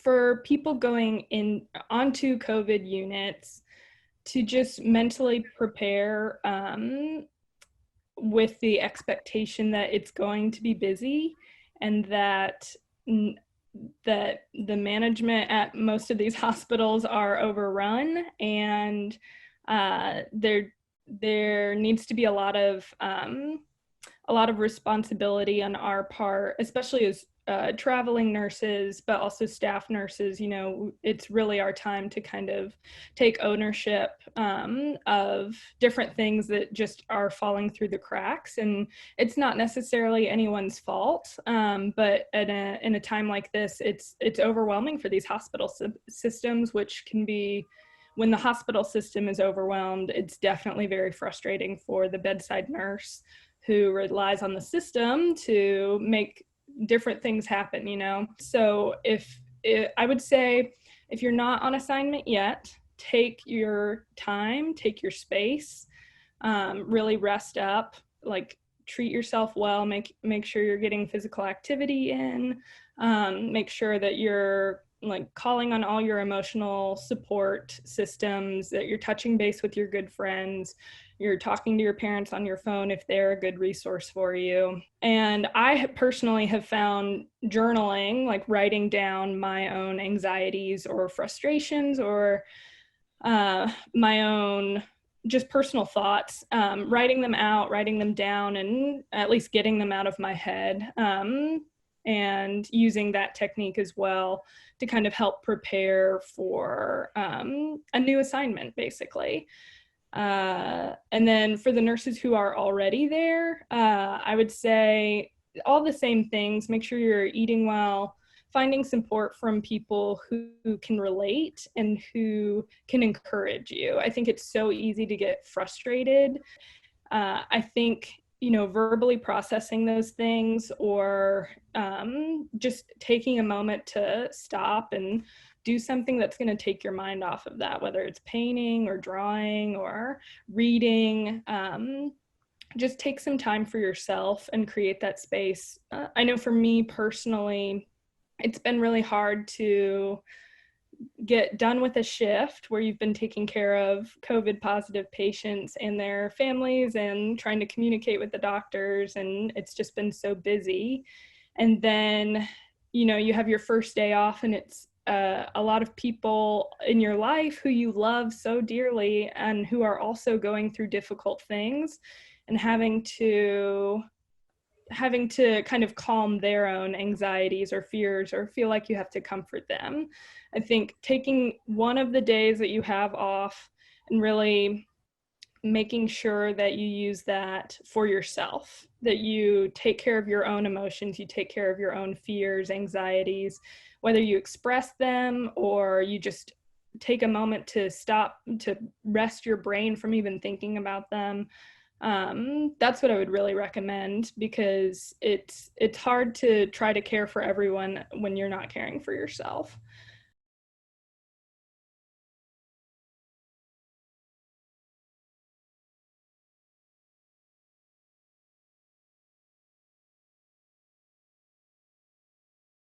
for people going in onto COVID units to just mentally prepare with the expectation that it's going to be busy and that the management at most of these hospitals are overrun, and there needs to be a lot of responsibility on our part, especially as traveling nurses, but also staff nurses. You know, it's really our time to kind of take ownership of different things that just are falling through the cracks. And it's not necessarily anyone's fault, but in a time like this, it's overwhelming for these hospital systems, which can be, when the hospital system is overwhelmed, it's definitely very frustrating for the bedside nurse who relies on the system to make different things happen, you know? So I would say, if you're not on assignment yet, take your time, take your space, really rest up, like treat yourself well, make sure you're getting physical activity in, make sure that you're like calling on all your emotional support systems, that you're touching base with your good friends, you're talking to your parents on your phone if they're a good resource for you. And I personally have found journaling, like writing down my own anxieties or frustrations or my own just personal thoughts, writing them out, writing them down, and at least getting them out of my head, and using that technique as well to kind of help prepare for a new assignment, basically. And then for the nurses who are already there, I would say all the same things. Make sure you're eating well, finding support from people who can relate and who can encourage you. I think it's so easy to get frustrated. I think, you know, verbally processing those things, or just taking a moment to stop and do something that's going to take your mind off of that, whether it's painting or drawing or reading. Just take some time for yourself and create that space. I know for me personally, it's been really hard to get done with a shift where you've been taking care of COVID positive patients and their families and trying to communicate with the doctors, and it's just been so busy. And then, you know, you have your first day off, and it's a lot of people in your life who you love so dearly and who are also going through difficult things, and having to kind of calm their own anxieties or fears, or feel like you have to comfort them. I think taking one of the days that you have off and really making sure that you use that for yourself, that you take care of your own emotions, you take care of your own fears, anxieties, whether you express them or you just take a moment to stop, to rest your brain from even thinking about them. That's what I would really recommend, because it's hard to try to care for everyone when you're not caring for yourself.